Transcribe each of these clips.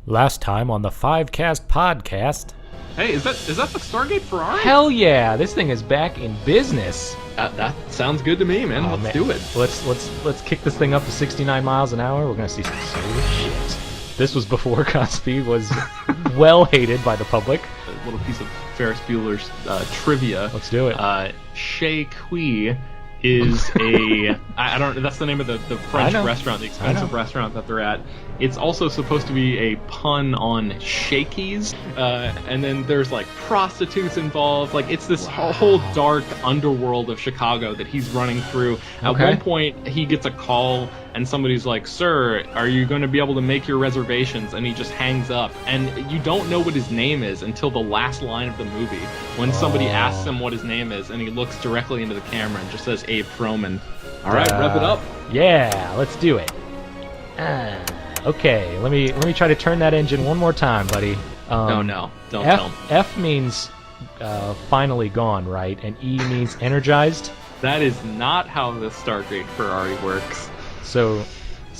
Last time on the 5Cast podcast. Hey, is that the Stargate Ferrari? Hell yeah, this thing is back in business. That sounds good to me, man. Let's do it. Let's kick this thing up to 69 miles an hour. We're gonna see some serious shit. This was before Godspeed was well hated by the public. A little piece of Ferris Bueller's trivia. Let's do it. Chez Kui is I don't know, that's the name of the French restaurant, the expensive restaurant that they're at. It's also supposed to be a pun on shakies, and then there's like prostitutes involved. Like it's this whole dark underworld of Chicago that he's running through. At one point he gets a call and somebody's like, "Sir, are you going to be able to make your reservations?" And he just hangs up, and you don't know what his name is until the last line of the movie when somebody asks him what his name is, and he looks directly into the camera and just says Abe Froman. All right, rev it up. Yeah, let's do it. Okay, let me try to turn that engine one more time, buddy. No, don't tell me. F means finally gone, right? And E means energized. That is not how the Stargate Ferrari works. So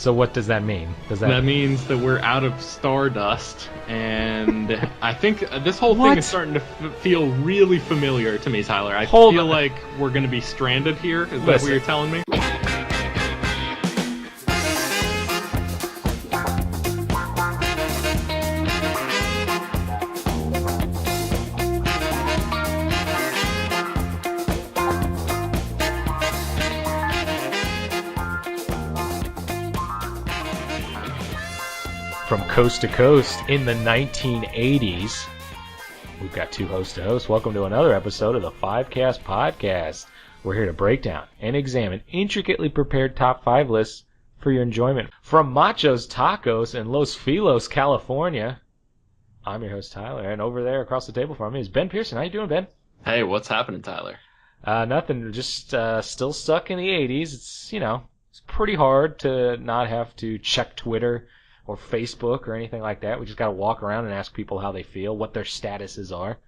what does that mean? That means that we're out of stardust, and I think this whole thing is starting to feel really familiar to me, Tyler. I feel like we're going to be stranded here. Is that what you're telling me? From coast to coast in the 1980s, we've got two host to host. Welcome to another episode of the 5Cast podcast. We're here to break down and examine intricately prepared top 5 lists for your enjoyment. From Macho's Tacos in Los Feliz, California, I'm your host, Tyler, and over there across the table from me is Ben Pearson. How you doing, Ben? Hey, what's happening, Tyler? Nothing, just still stuck in the 80s. It's pretty hard to not have to check Twitter or Facebook or anything like that. We just got to walk around and ask people how they feel, what their statuses are.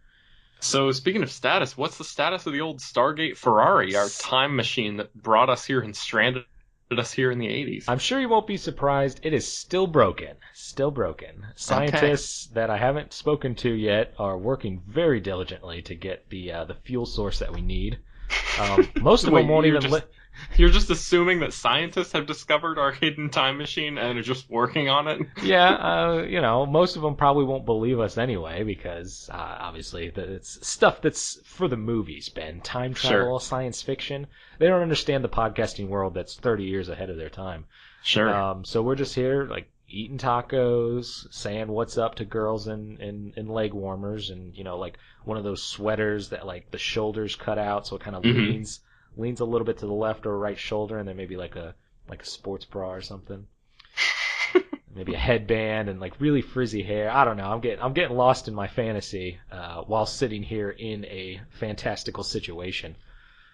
So speaking of status, what's the status of the old Stargate Ferrari, our time machine that brought us here and stranded us here in the 80s? I'm sure you won't be surprised. It is still broken. Still broken. Scientists that I haven't spoken to yet are working very diligently to get the fuel source that we need. Most of them won't even... You're just assuming that scientists have discovered our hidden time machine and are just working on it? Yeah, most of them probably won't believe us anyway because, obviously, it's stuff that's for the movies, Ben. Time travel, science fiction. They don't understand the podcasting world that's 30 years ahead of their time. Sure. So we're just here, like, eating tacos, saying what's up to girls in leg warmers, and, like, one of those sweaters that, like, the shoulders cut out so it kind of leans a little bit to the left or right shoulder, and then maybe like a sports bra or something. Maybe a headband and like really frizzy hair. I don't know. I'm getting lost in my fantasy while sitting here in a fantastical situation.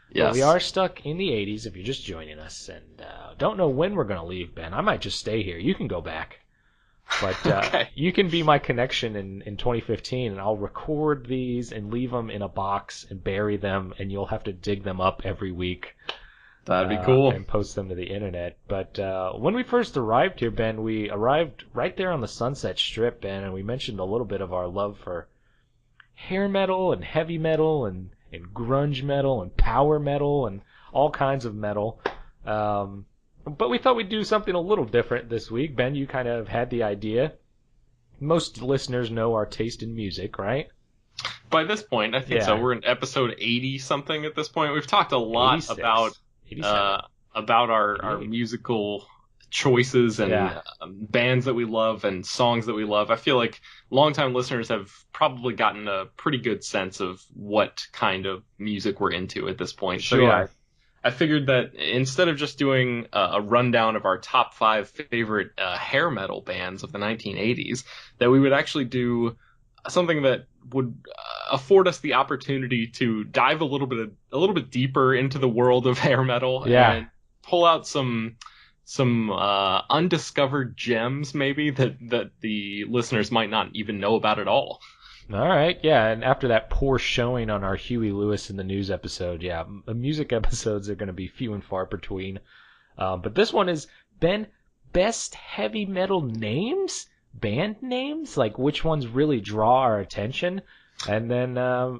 Yes. But we are stuck in the 80s if you're just joining us, and don't know when we're going to leave, Ben. I might just stay here. You can go back. But you can be my connection in 2015, and I'll record these and leave them in a box and bury them, and you'll have to dig them up every week. That'd be cool. And post them to the internet. But when we first arrived here, Ben, we arrived right there on the Sunset Strip, Ben, and we mentioned a little bit of our love for hair metal and heavy metal and grunge metal and power metal and all kinds of metal. But we thought we'd do something a little different this week. Ben, you kind of had the idea. Most listeners know our taste in music, right? By this point, I think so. We're in episode 80-something at this point. We've talked a lot about our musical choices and bands that we love and songs that we love. I feel like longtime listeners have probably gotten a pretty good sense of what kind of music we're into at this point. Sure. So yeah, I figured that instead of just doing a rundown of our top 5 favorite hair metal bands of the 1980s, that we would actually do something that would afford us the opportunity to dive a little bit deeper into the world of hair metal and pull out some undiscovered gems maybe that the listeners might not even know about at all. All right, yeah, and after that poor showing on our Huey Lewis in the News episode, music episodes are going to be few and far between. But this one is, Ben, best heavy metal names? band names, like which ones really draw our attention. And then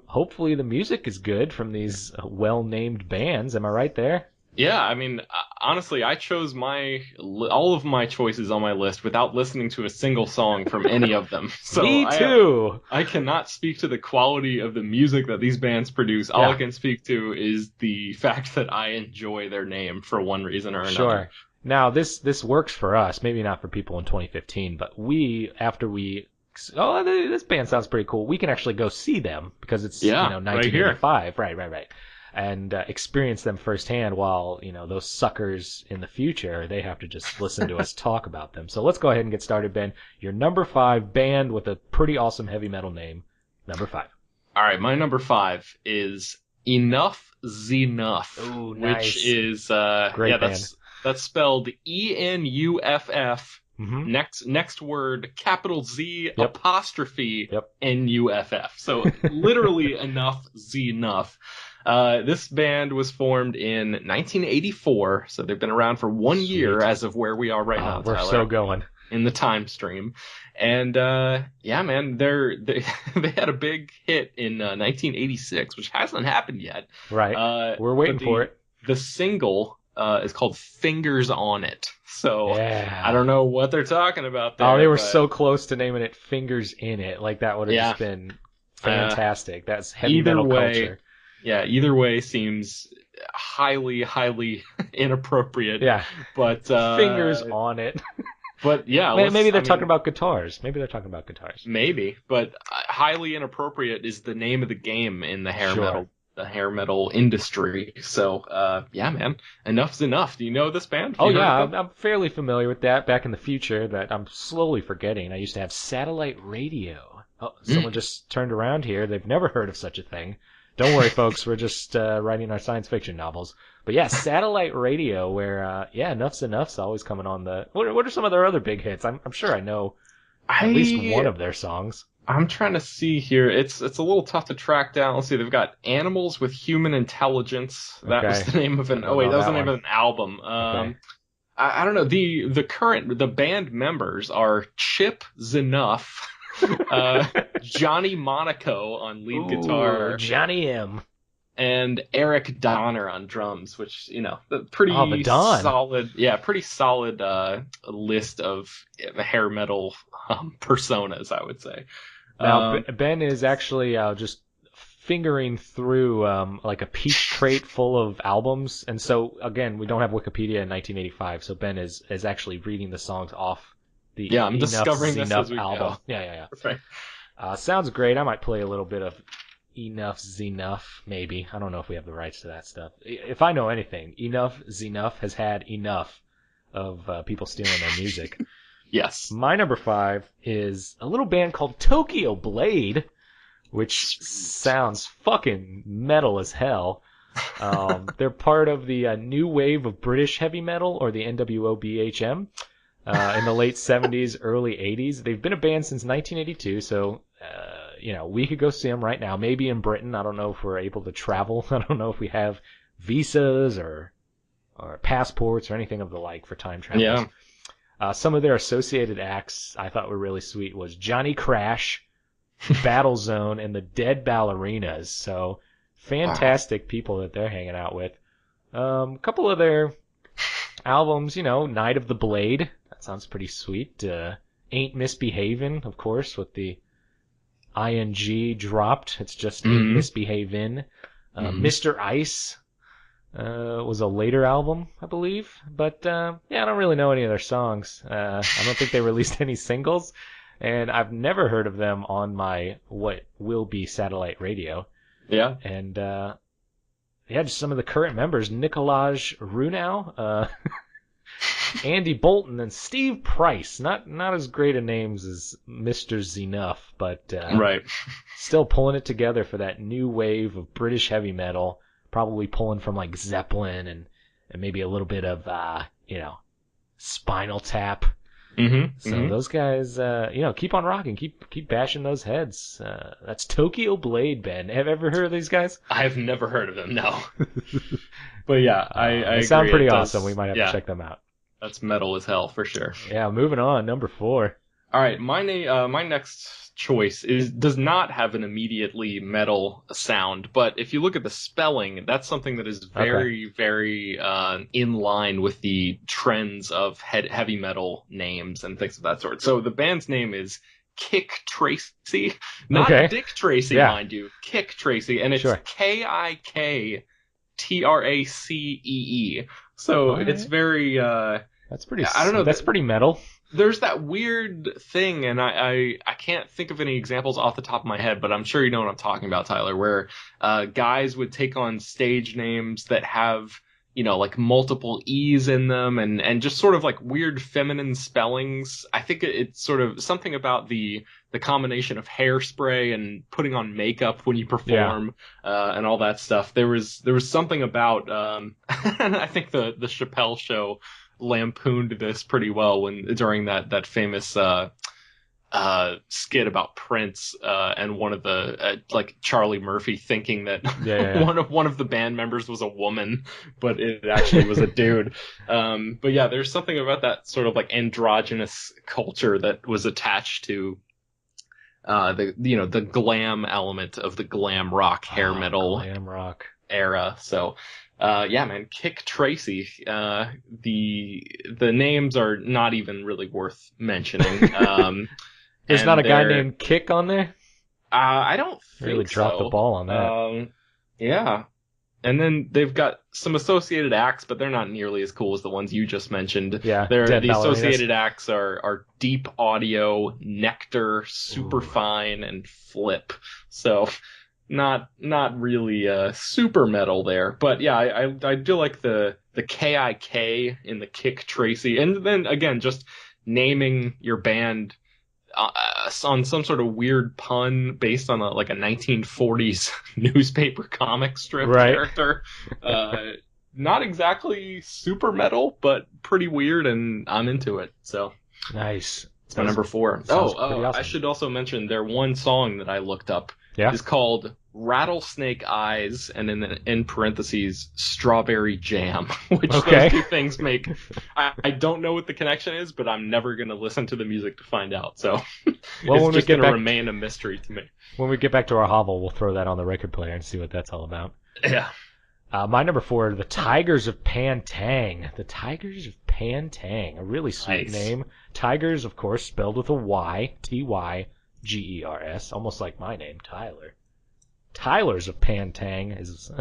hopefully the music is good from these well-named bands. Am I right there? Yeah, I mean, honestly, I chose all of my choices on my list without listening to a single song from any of them. So Me too. I cannot speak to the quality of the music that these bands produce. All I can speak to is the fact that I enjoy their name for one reason or another. Sure. Now, this works for us, maybe not for people in 2015, but this band sounds pretty cool, we can actually go see them because it's 1985. Right. And experience them firsthand while, those suckers in the future, they have to just listen to us talk about them. So let's go ahead and get started, Ben. Your number 5 band with a pretty awesome heavy metal name. Number 5. All right, my number 5 is Enough Zenuff. Ooh, nice. Which is great band. That's spelled ENUFF. Mm-hmm. Next word, capital Z apostrophe NUFF. So literally Enough Zenuff. This band was formed in 1984, so they've been around for 1 year as of where we are right now. We're Tyler, so going in the time stream. And man, they had a big hit in 1986, which hasn't happened yet. Right. We're waiting for it. The single is called Fingers on It. So I don't know what they're talking about there. Oh, they were so close to naming it Fingers in It. Like that would have just been fantastic. That's heavy metal culture. Yeah, either way seems highly, highly inappropriate. Yeah. But Fingers on It. But yeah, maybe they're talking about guitars. Maybe, but highly inappropriate is the name of the game in the hair metal industry. So, man, Enough's Enough. Do you know this band? I'm fairly familiar with that. Back in the future, that I'm slowly forgetting. I used to have satellite radio. Oh, someone just turned around here. They've never heard of such a thing. Don't worry, folks. We're just writing our science fiction novels. But yeah, satellite radio, where Enough's Enough's always coming on the. What are some of their other big hits? I'm sure I know at least one of their songs. I'm trying to see here. It's a little tough to track down. Let's see. They've got Animals with Human Intelligence. That was the name of an. Oh wait, that was the name of an album. I don't know. The band members are Chip Zenough, Johnny Monaco on lead guitar, Johnny M, and Eric Donner on drums. Which pretty solid. Yeah, pretty solid list of hair metal personas, I would say. Now, Ben is actually just fingering through like a peach crate full of albums, and so again, we don't have Wikipedia in 1985, so Ben is actually reading the songs off the I'm discovering this as we album. Go. Yeah. Right. Sounds great. I might play a little bit of Enough Zenuff, maybe. I don't know if we have the rights to that stuff. If I know anything, Enough Zenuff has had enough of people stealing their music. Yes. My number 5 is a little band called Tokyo Blade, which sounds fucking metal as hell. They're part of the new wave of British heavy metal, or the NWO-BHM, in the late 70s, early 80s. They've been a band since 1982, so we could go see them right now. Maybe in Britain. I don't know if we're able to travel. I don't know if we have visas or passports or anything of the like for time travel. Yeah. Some of their associated acts I thought were really sweet was Johnny Crash, Battle Zone, and the Dead Ballerinas. So fantastic people that they're hanging out with. A couple of their albums, Night of the Blade. That sounds pretty sweet. Ain't Misbehavin', of course, with the ing dropped. It's just Ain't Misbehavin'. Mr. Ice was a later album, I believe. But, I don't really know any of their songs. I don't think they released any singles. And I've never heard of them on my what will be satellite radio. Yeah. And, just some of the current members. Nikolaj Runau, Andy Bolton, and Steve Price. Not as great a names as Mr. Zenuff, but right. Still pulling it together for that new wave of British heavy metal. Probably pulling from like Zeppelin and maybe a little bit of Spinal Tap. So those guys, keep on rocking, keep bashing those heads. That's Tokyo Blade, Ben. Have you ever heard of these guys? I've never heard of them, no. But yeah, I they sound agree. pretty awesome. We might have to check them out. That's metal as hell for sure. Yeah, moving on. Number 4. All right, my next choice does not have an immediately metal sound, but if you look at the spelling, that's something that is very, very in line with the trends of heavy metal names and things of that sort. So the band's name is Kick Tracy, not Dick Tracy, mind you, Kick Tracy, and it's Kiktracee. So it's very. That's pretty. I don't know. That's pretty metal. There's that weird thing, and I can't think of any examples off the top of my head, but I'm sure you know what I'm talking about, Tyler, where guys would take on stage names that have, like multiple E's in them and just sort of like weird feminine spellings. I think it's sort of something about the combination of hairspray and putting on makeup when you perform and all that stuff. There was something about, and I think the Chappelle Show lampooned this pretty well during that famous skit about Prince and one of the like Charlie Murphy thinking that one of the band members was a woman, but it actually was a dude. But yeah, there's something about that sort of like androgynous culture that was attached to the glam element of the glam rock hair metal glam rock era. So yeah, man, Kick Tracy. The names are not even really worth mentioning. There's not a guy named Kick on there? I don't think really dropped the ball on that. Yeah. And then they've got some associated acts, but they're not nearly as cool as the ones you just mentioned. Yeah. The associated acts are Deep Audio, Nectar, Superfine, and Flip. So not really super metal there, but yeah, I do like the KIK in the Kick Tracy, and then again just naming your band on some sort of weird pun based on a 1940s newspaper comic strip character. Not exactly super metal, but pretty weird, and I'm into it. So nice. It's my number 4. Awesome. I should also mention their one song that I looked up is called Rattlesnake Eyes, and in parentheses, Strawberry Jam, which those two things make. I don't know what the connection is, but I'm never going to listen to the music to find out. So it's just going to remain a mystery to me. When we get back to our hovel, we'll throw that on the record player and see what that's all about. Yeah. My number 4, the Tigers of Pantang. The Tigers of Pantang, a really sweet name. Tigers, of course, spelled with a Y, Tygers, almost like my name, Tyler. Tylers of Pantang is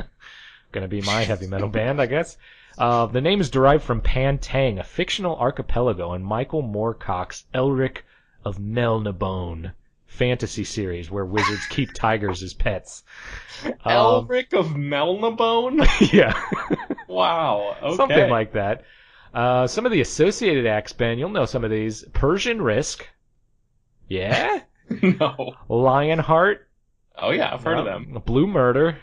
going to be my heavy metal band, I guess. The name is derived from Pantang, a fictional archipelago in Michael Moorcock's Elric of Melniboné fantasy series where wizards keep tigers as pets. Elric of Melniboné? Yeah. Wow. Okay. Something like that. Some of the associated acts, Ben, you'll know some of these. Persian Risk. Yeah? No. Lionheart. Oh, yeah, I've heard of them. Blue Murder,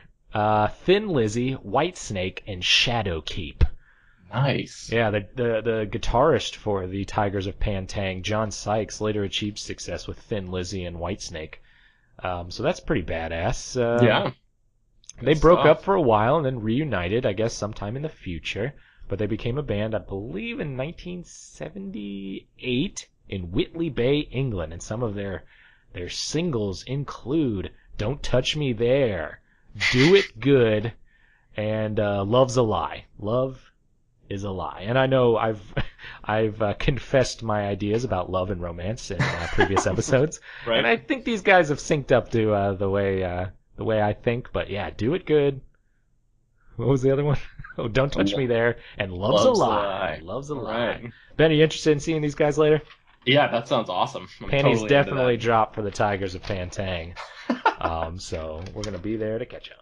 Thin Lizzy, Whitesnake, and Shadowkeep. Nice. Yeah, the guitarist for the Tigers of Pantang, John Sykes, later achieved success with Thin Lizzy and Whitesnake. So that's pretty badass. Yeah. They broke up for a while and then reunited, I guess, sometime in the future. But they became a band, I believe, in 1978 in Whitley Bay, England. And some of their singles include Don't Touch Me There, Do It Good, and Love's a Lie. Love is a lie. And I know I've confessed my ideas about love and romance in previous episodes. Right. And I think these guys have synced up to the way I think. But yeah, Do It Good. What was the other one? Oh, Don't Touch Me There, and Love's a Lie. Love's a Lie. Right. Ben, are you interested in seeing these guys later? Yeah, that sounds awesome. Panties definitely dropped for the Tigers of Pantang. So we're going to be there to catch them.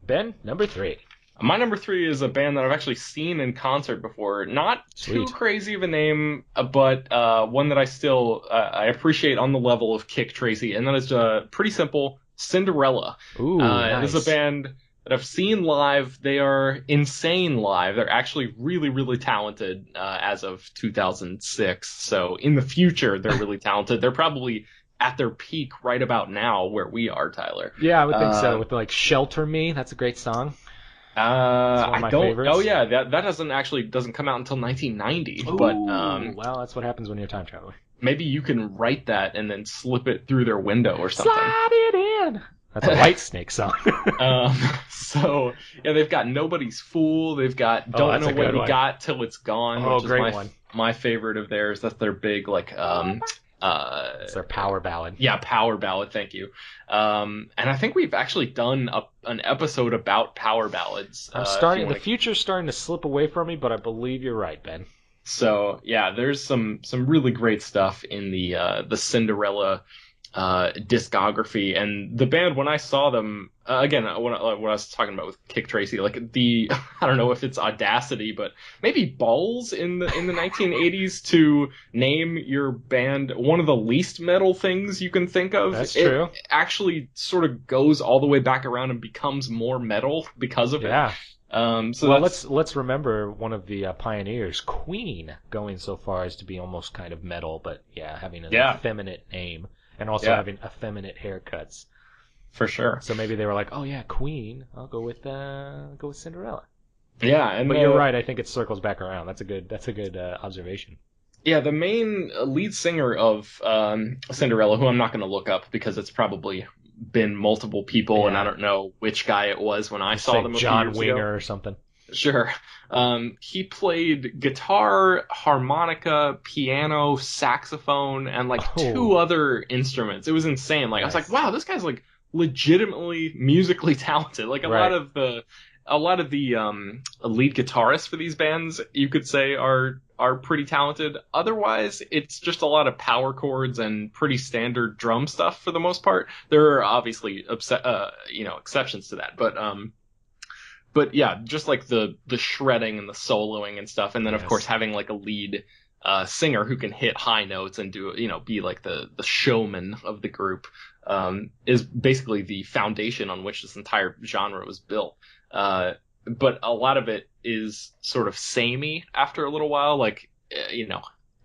Ben, number 3. My number 3 is a band that I've actually seen in concert before. Not too crazy of a name, but one that I still I appreciate on the level of Kick Tracy, and that is pretty simple, Cinderella. Ooh, nice. This is a band that I've seen live. They are insane live. They're actually really, really talented as of 2006. So in the future, they're really talented. They're probably at their peak right about now where we are, Tyler. Yeah, I would think so. With like Shelter Me, that's a great song. I don't. Favorites. Oh yeah, that doesn't come out until 1990. Ooh, but well, that's what happens when you're a time traveler. Maybe you can write that and then slip it through their window or something. Slide it in. That's a White Snake song. So yeah, they've got Nobody's Fool. They've got Don't Know What You Got Till It's Gone, which is my favorite of theirs. That's their big it's their power ballad. Yeah, power ballad. Thank you. And I think we've actually done an episode about power ballads. The future's starting to slip away from me, but I believe you're right, Ben. So yeah, there's some really great stuff in the Cinderella discography, and the band, when I saw them again, when I was talking about with Kick Tracy, like I don't know if it's audacity, but maybe balls in the 1980s to name your band one of the least metal things you can think of. That's true. It actually sort of goes all the way back around and becomes more metal because of it. Yeah. Let's remember one of the pioneers, Queen, going so far as to be almost kind of metal, but having an effeminate name. And also having effeminate haircuts, for sure. So maybe they were like, "Oh yeah, Queen. I'll go with Cinderella." Yeah, but you're right. I think it circles back around. That's a good observation. Yeah, the main lead singer of Cinderella, who I'm not going to look up because it's probably been multiple people, and I don't know which guy it was when I saw them. John Winger or something. Sure. He played guitar, harmonica, piano, saxophone, and two other instruments. It was insane. Nice. I was like, wow, this guy's legitimately musically talented. A lot of the lead guitarists for these bands, you could say, are pretty talented. Otherwise, it's just a lot of power chords and pretty standard drum stuff for the most part. There are obviously exceptions to that, but yeah, just the shredding and the soloing and stuff, and then of course having a lead singer who can hit high notes and do be the showman of the group is basically the foundation on which this entire genre was built. But a lot of it is sort of samey after a little while,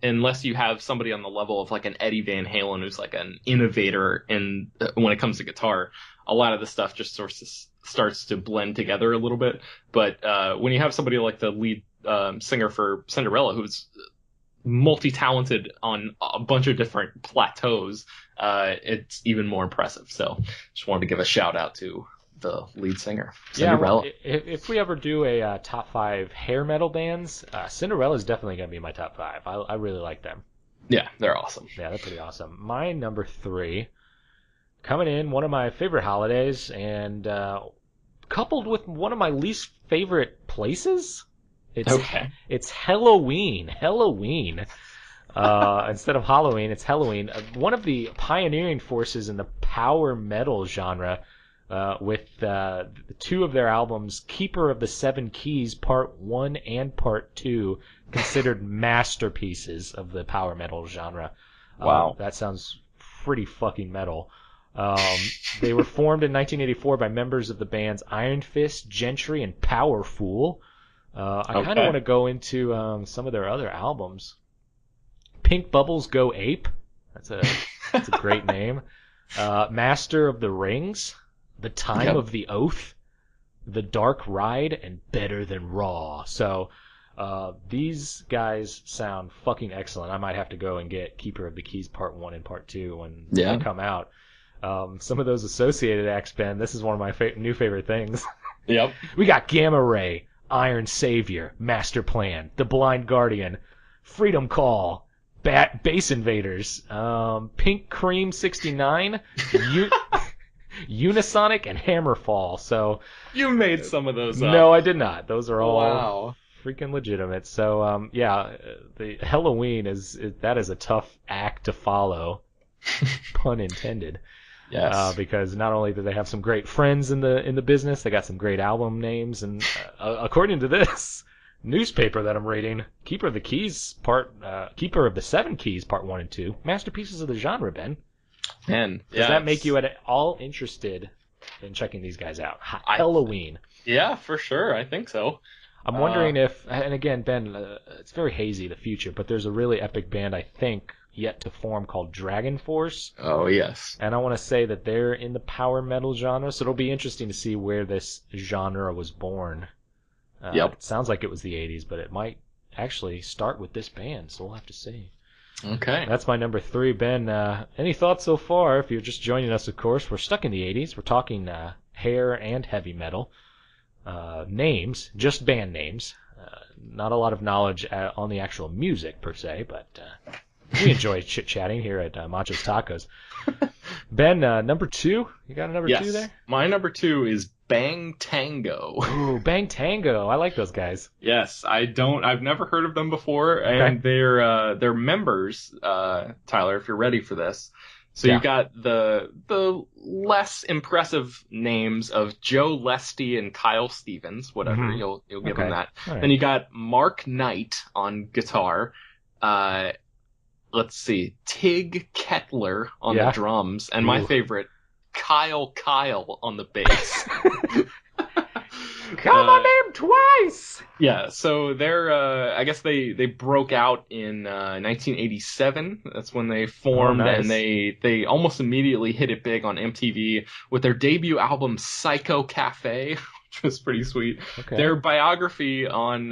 unless you have somebody on the level of an Eddie Van Halen who's an innovator when it comes to guitar. A lot of the stuff just starts to blend together a little bit. But when you have somebody like the lead singer for Cinderella, who's multi-talented on a bunch of different plateaus, it's even more impressive. So just wanted to give a shout out to the lead singer, Cinderella. Yeah, if we ever do a top 5 hair metal bands, Cinderella is definitely going to be my top 5. I really like them. Yeah, they're awesome. Yeah, they're pretty awesome. My number 3, coming in, one of my favorite holidays, and coupled with one of my least favorite places. It's Halloween. Instead of Halloween, it's Halloween. One of the pioneering forces in the power metal genre, with two of their albums, Keeper of the Seven Keys Part 1 and Part 2, considered masterpieces of the power metal genre. Wow. That sounds pretty fucking metal. They were formed in 1984 by members of the bands Iron Fist, Gentry, and Powerful. I kind of want to go into some of their other albums. Pink Bubbles Go Ape. That's a great name. Master of the Rings, The Time of the Oath, The Dark Ride, and Better Than Raw. So these guys sound fucking excellent. I might have to go and get Keeper of the Keys Part 1 and Part 2 when they come out. Some of those associated acts, Ben, this is one of my new favorite things. Yep. We got Gamma Ray, Iron Savior, Master Plan, The Blind Guardian, Freedom Call, Bass Invaders, Pink Cream 69, Unisonic, and Hammerfall. So you made some of those up. No, I did not. Those are all freaking legitimate. So the Halloween is a tough act to follow, pun intended. Yes. Because not only do they have some great friends in the business, they got some great album names, and according to this newspaper that I'm reading, Keeper of the Seven Keys Part 1 and 2, masterpieces of the genre, Ben. Man, does that make you at all interested in checking these guys out? Halloween. Yeah, for sure. I think so. I'm wondering if, and again, Ben, it's very hazy, the future, but there's a really epic band, I think, yet to form called Dragon Force. Oh, yes. And I want to say that they're in the power metal genre, so it'll be interesting to see where this genre was born. It sounds like it was the 80s, but it might actually start with this band, so we'll have to see. Okay. That's my number 3, Ben. Any thoughts so far? If you're just joining us, of course, we're stuck in the 80s. We're talking hair and heavy metal. Names, just band names. Not a lot of knowledge on the actual music, per se, but we enjoy chit-chatting here at Macho's Tacos. Ben, number 2? You got a number 2 there? My number 2 is Bang Tango. Ooh, Bang Tango. I like those guys. Yes, I've never heard of them before, and they're members, Tyler, if you're ready for this. So you've got the less impressive names of Joe Lesty and Kyle Stevens, whatever, Mm-hmm. you'll give them that. Right. Then you got Mark Knight on guitar, let's see, Tig Kettler on the drums, and my favorite, Kyle on the bass. Call my name twice! Yeah, so they're, I guess they broke out in 1987. That's when they formed, and they almost immediately hit it big on MTV with their debut album Psycho Cafe, which was pretty sweet. Okay. Their biography on,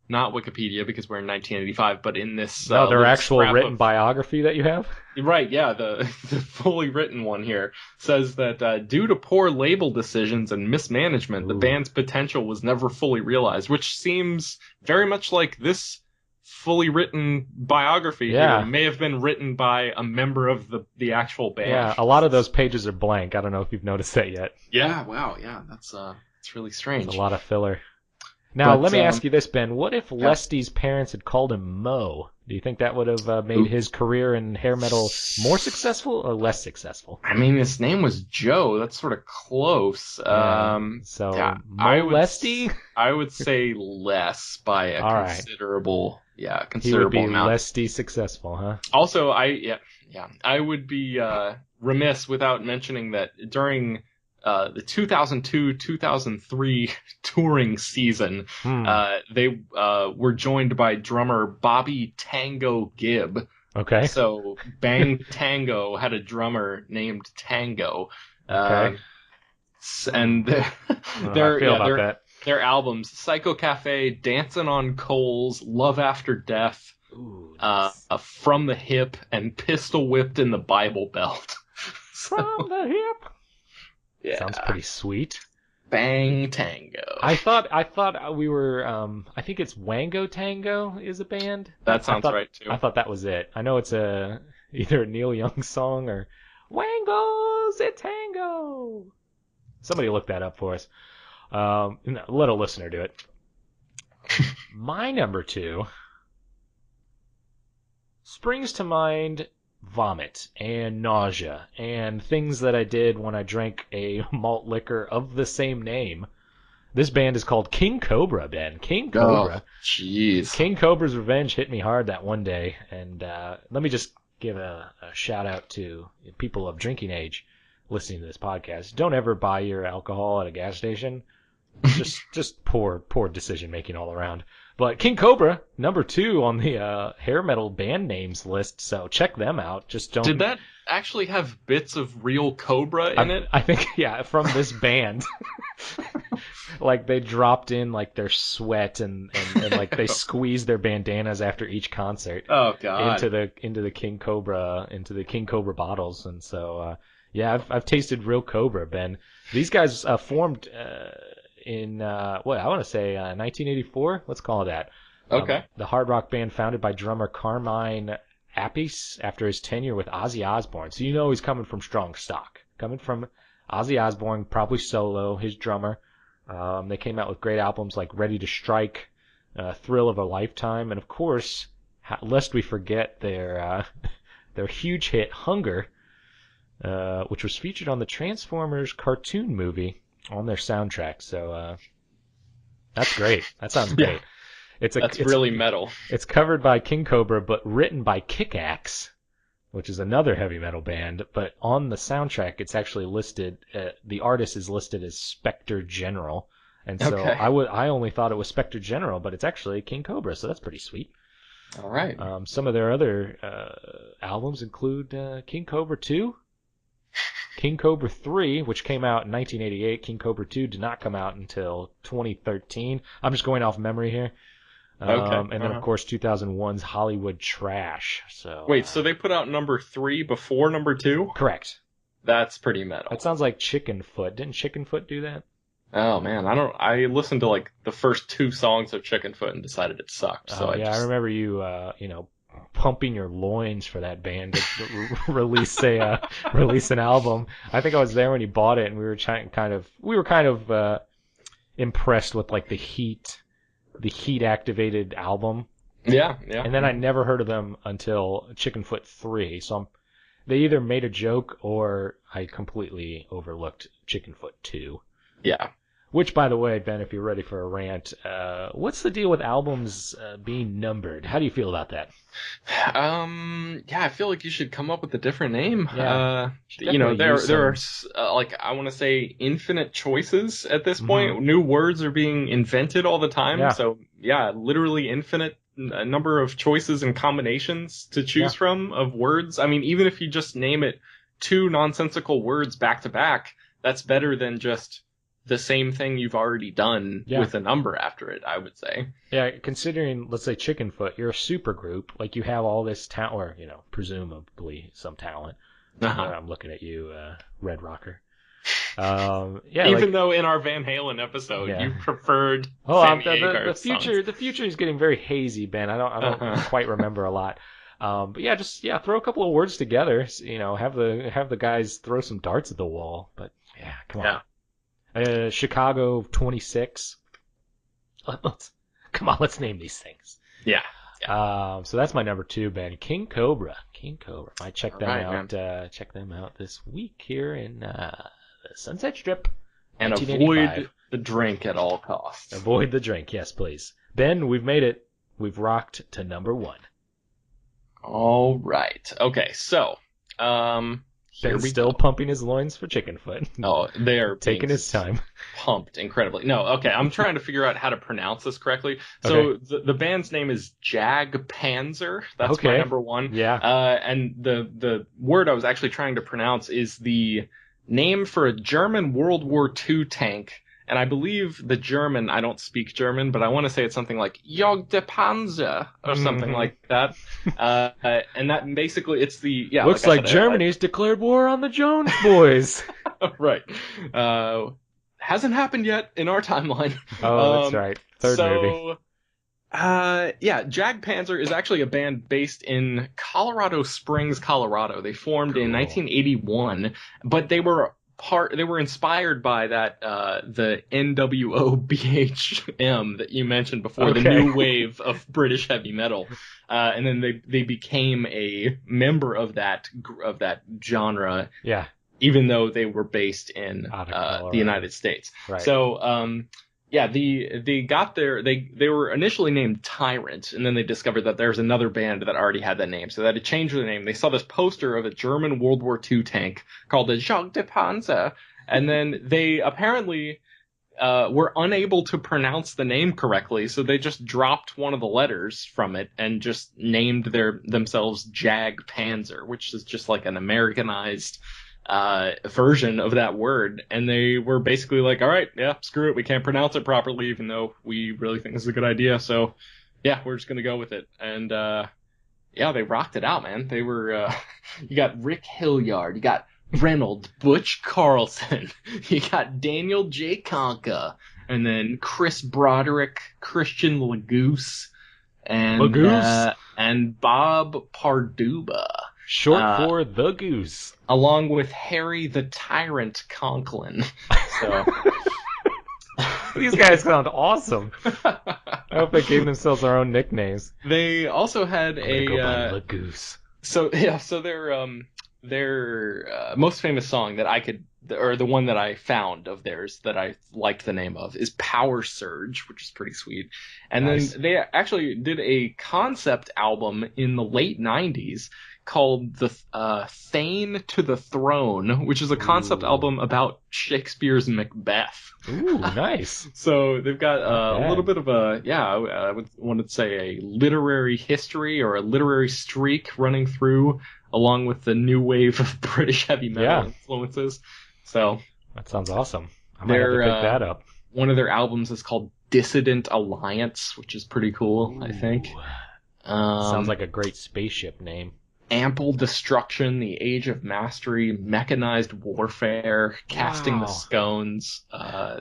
not Wikipedia because we're in 1985, but in this... their actual written biography that you have? Right, yeah, the fully written one here says that due to poor label decisions and mismanagement, the band's potential was never fully realized, which seems very much like this fully written biography here may have been written by a member of the actual band. Yeah, a lot of those pages are blank. I don't know if you've noticed that yet. Yeah, wow, yeah, that's really strange. There's a lot of filler. Now, let me ask you this, Ben. What if Lesty's parents had called him Mo? Do you think that would have made his career in hair metal more successful or less successful? I mean, his name was Joe. That's sort of close. Mo Lesty? I would say less by a considerable amount. He would be Lesty successful, huh? Also, I would be remiss without mentioning that during... the 2002-2003 touring season, they were joined by drummer Bobby Tango Gibb. Okay. So Bang Tango had a drummer named Tango. Okay. And their albums, Psycho Cafe, Dancing on Coals, Love After Death, From the Hip, and Pistol Whipped in the Bible Belt. From the Hip. Yeah. Sounds pretty sweet. Bang Tango. I thought we were. I think it's Wango Tango is a band. That sounds right too. I thought that was it. I know it's either a Neil Young song or Wango's a Tango. Somebody look that up for us. Let a listener do it. My number 2 springs to mind. Vomit and nausea and things that I did when I drank a malt liquor of the same name. This band is called King Cobra, Ben. King Cobra. Oh, jeez. King Cobra's Revenge hit me hard that one day, and let me just give a shout out to people of drinking age listening to this podcast. Don't ever buy your alcohol at a gas station. Just poor decision making all around. But King Cobra, number 2 on the hair metal band names list, so check them out. Just don't. Did that actually have bits of real cobra in it? I think, from this band. Like they dropped in like their sweat and like they squeezed their bandanas after each concert. Oh God. Into the King Cobra bottles, and so I've tasted real Cobra, Ben. These guys formed. In I want to say 1984. Let's call it that. Okay. The hard rock band founded by drummer Carmine Appice after his tenure with Ozzy Osbourne. So he's coming from strong stock. Coming from Ozzy Osbourne, probably solo, his drummer. They came out with great albums like Ready to Strike, Thrill of a Lifetime, and of course, lest we forget their huge hit Hunger, which was featured on the Transformers cartoon movie on their soundtrack. So that's great. That sounds great. It's really metal. It's covered by King Cobra, but written by Kick-Axe, which is another heavy metal band. But on the soundtrack, it's actually listed. The artist is listed as Spectre General, and so I only thought it was Spectre General, but it's actually King Cobra. So that's pretty sweet. All right. Some of their other albums include King Cobra 2. King Cobra 3, which came out in 1988. King Cobra 2 did not come out until 2013. I'm just going off memory here. Okay. And then, of course, 2001's Hollywood Trash. So Wait, so they put out number 3 before number 2? correct. That's pretty metal. That sounds like Chicken Foot. Didn't Chicken Foot do that? Oh man, I listened to like the first 2 songs of Chicken Foot and decided it sucked. So I remember you, pumping your loins for that band to release an album. I think I was there when you bought it, and we were kind of impressed with like the Heat activated album. Yeah. And then I never heard of them until Chicken Foot 3. So they either made a joke or I completely overlooked Chicken Foot 2. Yeah. Which, by the way, Ben, if you're ready for a rant, what's the deal with albums being numbered? How do you feel about that? Yeah, I feel like you should come up with a different name. Yeah, there are like I want to say infinite choices at this point. New words are being invented all the time. Yeah. So yeah, literally infinite number of choices and combinations to choose from of words. I mean, even if you just name it 2 nonsensical words back to back, that's better than just the same thing you've already done with a number after it, I would say. Yeah, considering, let's say, Chicken Foot, you're a super group, like you have all this talent, or, presumably some talent. I'm looking at you, Red Rocker. Even though in our Van Halen episode you preferred Sammy Hagar's the future is getting very hazy, Ben. I don't quite remember a lot. But throw a couple of words together. Have the guys throw some darts at the wall. But come on. Chicago 26. Let's name these things. Yeah. So that's my number 2, Ben. King Cobra. I check them out. Man. Check them out this week here in the Sunset Strip. And avoid the drink at all costs. Avoid the drink, yes, please. Ben, we've made it. We've rocked to number 1. All right. Okay, so Ben's still pumping his loins for Chicken Foot. Oh, they are taking his time. Pumped incredibly. No, okay, I'm trying to figure out how to pronounce this correctly. So the band's name is Jag Panzer. That's my number 1. Yeah. And the word I was actually trying to pronounce is the name for a German World War II tank. And I believe the German, I don't speak German, but I want to say it's something like Jagd der Panzer or something like that. And that basically, it's the, Looks like Germany's declared war on the Jones Boys. Right. Hasn't happened yet in our timeline. Oh, that's right. Third movie. Jag Panzer is actually a band based in Colorado Springs, Colorado. They formed in 1981, but they were inspired by that the NWO BHM that you mentioned before, the new wave of British heavy metal, and then they became a member of that genre. Yeah. Even though they were based in the United States. Right. So they got they were initially named Tyrant, and then they discovered that there's another band that already had that name, so they had to change their name. They saw this poster of a German World War II tank called the Jagd der Panzer, and then they apparently were unable to pronounce the name correctly, so they just dropped one of the letters from it and just named themselves Jag Panzer, which is just like an Americanized version of that word. And they were basically like, all right, screw it, we can't pronounce it properly, even though we really think this is a good idea, so we're just gonna go with it. And they rocked it out, man. They were you got Rick Hilliard, you got Reynold Butch Carlson, you got Daniel J. Conca, and then Chris Broderick, Christian Lagoose, and Bob Parduba. Short for The Goose. Along with Harry the Tyrant Conklin. So these guys sound awesome. I hope they gave themselves their own nicknames. They also had The Goose. So their most famous song or the one that I found of theirs that I liked the name of, is Power Surge, which is pretty sweet. And then they actually did a concept album in the late 90s called the Thane to the Throne, which is a concept album about Shakespeare's Macbeth. Ooh, nice. So they've got a little bit of I would want to say a literary history or a literary streak running through, along with the new wave of British heavy metal influences. So that sounds awesome. I might have to pick that up. One of their albums is called Dissident Alliance, which is pretty cool, I think. Sounds like a great spaceship name. Ample Destruction, The Age of Mastery, Mechanized Warfare, Casting the Scones.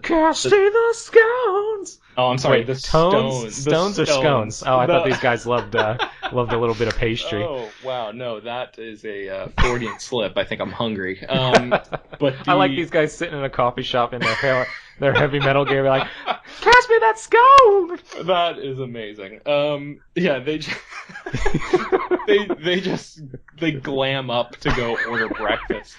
Casting the Scones! Oh, I'm sorry, Wait, the Stones? Stones or scones? Oh, I thought these guys loved a little bit of pastry. Oh, wow, no, that is a Freudian slip. I think I'm hungry. But I like these guys sitting in a coffee shop in their heavy metal gear, like, cast me that scone! That is amazing. Yeah, they glam up to go order breakfast.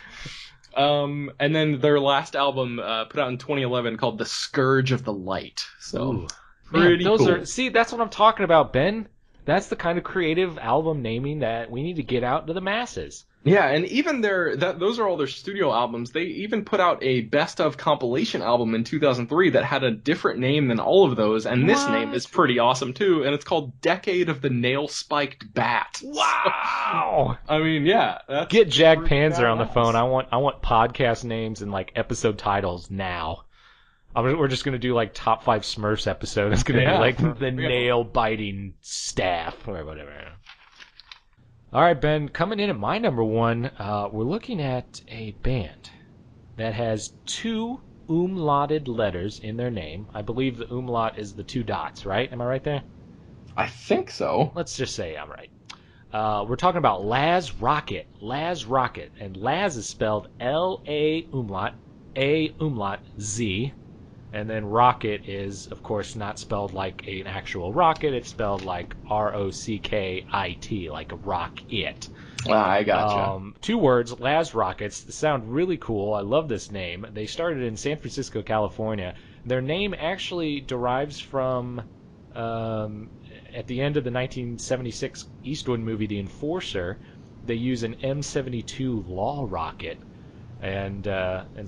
And then their last album, put out in 2011, called The Scourge of the Light. So, pretty cool. See, that's what I'm talking about, Ben. That's the kind of creative album naming that we need to get out to the masses. Yeah, and even those are all their studio albums. They even put out a best of compilation album in 2003 that had a different name than all of those, and this name is pretty awesome too, and it's called Decade of the Nail-Spiked Bat. Wow! I mean, yeah. That's get Jag Panzer on the phone. I want podcast names and like episode titles now. We're just gonna do like top 5 Smurfs episode. It's gonna be like the nail-biting staff or whatever. All right, Ben, coming in at my number 1, we're looking at a band that has 2 umlauted letters in their name. I believe the umlaut is the 2 dots, right? Am I right there? I think so. Let's just say I'm right. We're talking about Laz Rocket. Laz Rocket. And Laz is spelled L-A umlaut, A umlaut, Z. And then Rocket is, of course, not spelled like an actual rocket. It's spelled like R-O-C-K-I-T, like a rock-it. I gotcha. 2 words, Laz Rockets. They sound really cool. I love this name. They started in San Francisco, California. Their name actually derives from, at the end of the 1976 Eastwood movie, The Enforcer, they use an M72 law rocket. And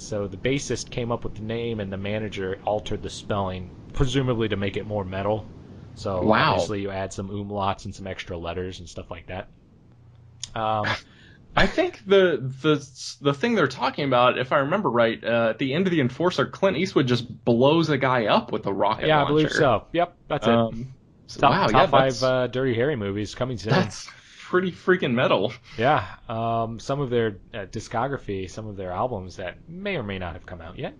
so the bassist came up with the name, and the manager altered the spelling, presumably to make it more metal. So obviously you add some umlauts and some extra letters and stuff like that. I think the thing they're talking about, if I remember right, at the end of The Enforcer, Clint Eastwood just blows a guy up with a rocket launcher. Yeah, I believe so. Yep, that's it. Top 5 Dirty Harry movies coming soon. That's pretty freaking metal. Yeah, some of their discography, some of their albums that may or may not have come out yet.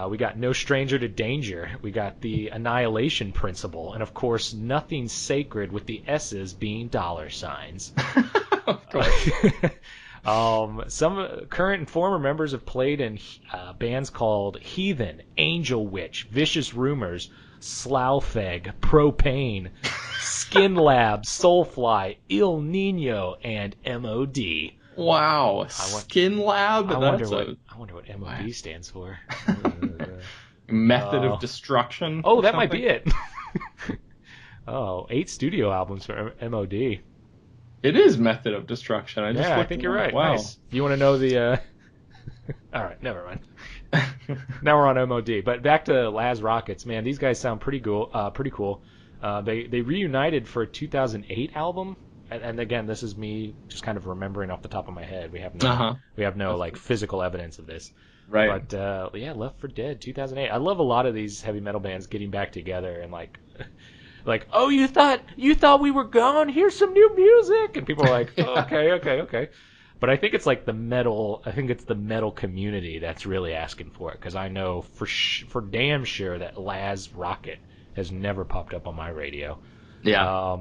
We got No Stranger to Danger. We got The Annihilation Principle. And, of course, Nothing Sacred, with the S's being dollar signs. Of course. Some current and former members have played in bands called Heathen, Angel Witch, Vicious Rumors, Slough-Feg, Propane, Skin Lab, Soulfly, Il Nino, and M.O.D. Wow, Skin Lab? I wonder what M.O.D. stands for. Method of Destruction? Oh, that might be it. 8 studio albums for M.O.D. It is Method of Destruction. I think you're right. Wow. Nice. You want to know the... All right, never mind. Now we're on M.O.D. But back to Laz Rockets, man. These guys sound pretty cool. They reunited for a 2008 album, and again, this is me just kind of remembering off the top of my head. We have no like physical evidence of this. Right. But Left 4 Dead 2008. I love a lot of these heavy metal bands getting back together and like. Like, oh, you thought we were gone? Here's some new music, and people are like, oh, okay. But I think it's like the metal community that's really asking for it, because I know for damn sure that Laz Rocket has never popped up on my radio. Yeah.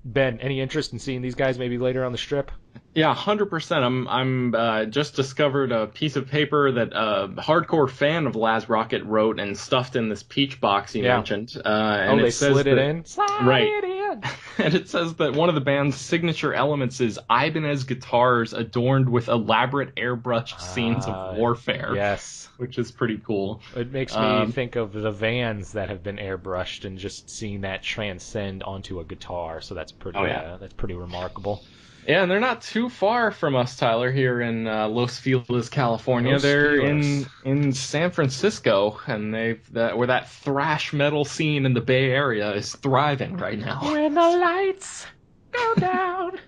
Ben, any interest in seeing these guys maybe later on the strip? Yeah, 100%. I'm just discovered a piece of paper that a hardcore fan of Laz Rocket wrote and stuffed in this peach box you mentioned. And they slid it in? Slide it in! And it says that one of the band's signature elements is Ibanez guitars adorned with elaborate airbrushed scenes of warfare. Yes. Which is pretty cool. It makes me think of the Vans that have been airbrushed and just seeing that transcend onto a guitar. So that's pretty remarkable. Yeah, and they're not too far from us, Tyler, here in Los Feliz, California. They're in San Francisco, and where that thrash metal scene in the Bay Area is thriving right now. When the lights go down.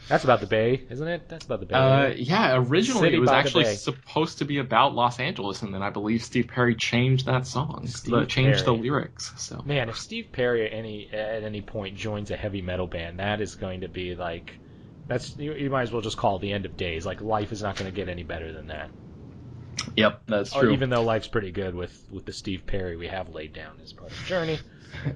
That's about the Bay, isn't it? That's about the Bay. Yeah, originally City it was by the actually Bay. supposed to be about Los Angeles, and then I believe Steve Perry changed that song. Changed the lyrics. So man, if Steve Perry at any point joins a heavy metal band, that is going to be like, you might as well just call it the end of days. Like, life is not going to get any better than that. Yep, that's true. Even though life's pretty good with the Steve Perry we have laid down as part of Journey.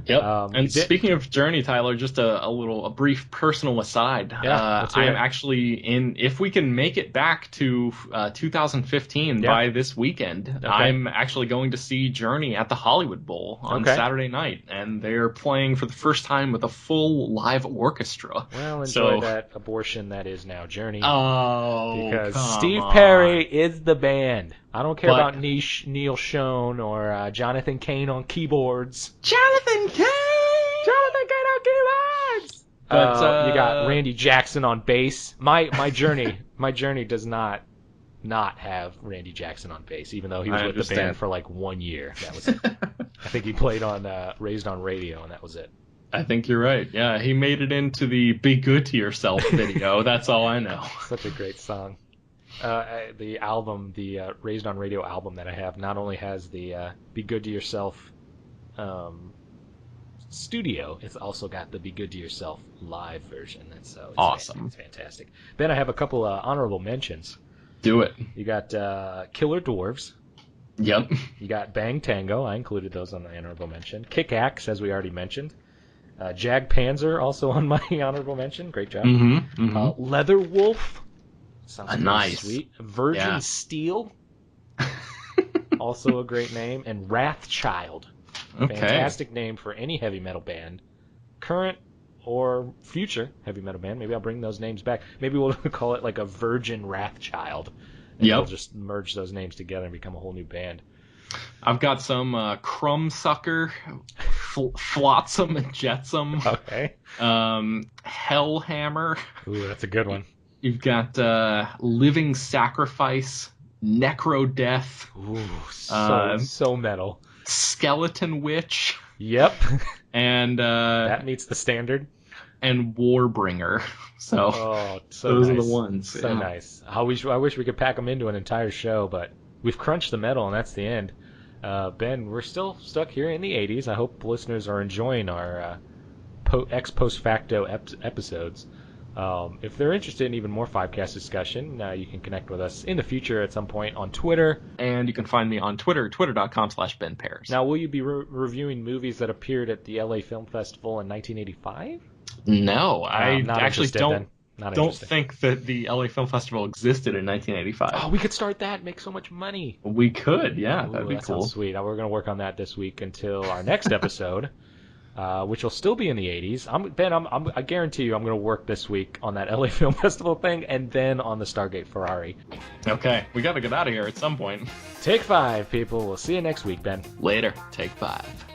Yep. And speaking of Journey, Tyler, just a brief personal aside. Yeah, I am actually if we can make it back to 2015 by this weekend, I'm actually going to see Journey at the Hollywood Bowl on Saturday night, and they're playing for the first time with a full live orchestra. Well, enjoy that abortion that is now Journey. Oh, because Steve Perry is the band. I don't care about Neil Schon or Jonathan Cain on keyboards. Jonathan Cain on keyboards! But you got Randy Jackson on bass. My Journey does not have Randy Jackson on bass, even though he was with the band for like 1 year. That was it. I think he played on Raised on Radio, and that was it. I think you're right. Yeah, he made it into the Be Good to Yourself video. That's all I know. Such a great song. The album, the Raised on Radio album that I have, not only has the Be Good to Yourself studio, it's also got the Be Good to Yourself live version. It's awesome. It's fantastic. Ben, I have a couple honorable mentions. Do it. You got Killer Dwarves. Yep. You got Bang Tango. I included those on the honorable mention. Kick Axe, as we already mentioned. Jag Panzer, also on my honorable mention. Great job. Leather Wolf. Sounds nice. Sweet. Virgin Steel. Also a great name. And Wrathchild. Okay. Fantastic name for any heavy metal band. Current or future heavy metal band. Maybe I'll bring those names back. Maybe we'll call it like a Virgin Wrathchild. And we'll just merge those names together and become a whole new band. I've got some Crumbsucker, Flotsam and Jetsam. Okay. Hellhammer. Ooh, that's a good one. You've got Living Sacrifice, Necro Death. Ooh, so metal. Skeleton Witch. Yep. And that meets the standard. And Warbringer. So, those are the ones. So nice. I wish we could pack them into an entire show, but we've crunched the metal, and that's the end. Ben, we're still stuck here in the 80s. I hope listeners are enjoying our post facto episodes. If they're interested in even more 5Cast discussion, you can connect with us in the future at some point on Twitter. And you can find me on Twitter, twitter.com/BenPairs. Now, will you be reviewing movies that appeared at the LA Film Festival in 1985? No, I actually don't think that the LA Film Festival existed in 1985. Oh, we could start that and make so much money. We could, yeah. That'd be that cool. Sounds sweet. We're going to work on that this week until our next episode. Which will still be in the 80s. Ben, I guarantee you I'm going to work this week on that LA Film Festival thing and then on the Stargate Ferrari. Okay, we got to get out of here at some point. Take 5, people. We'll see you next week, Ben. Later. Take 5.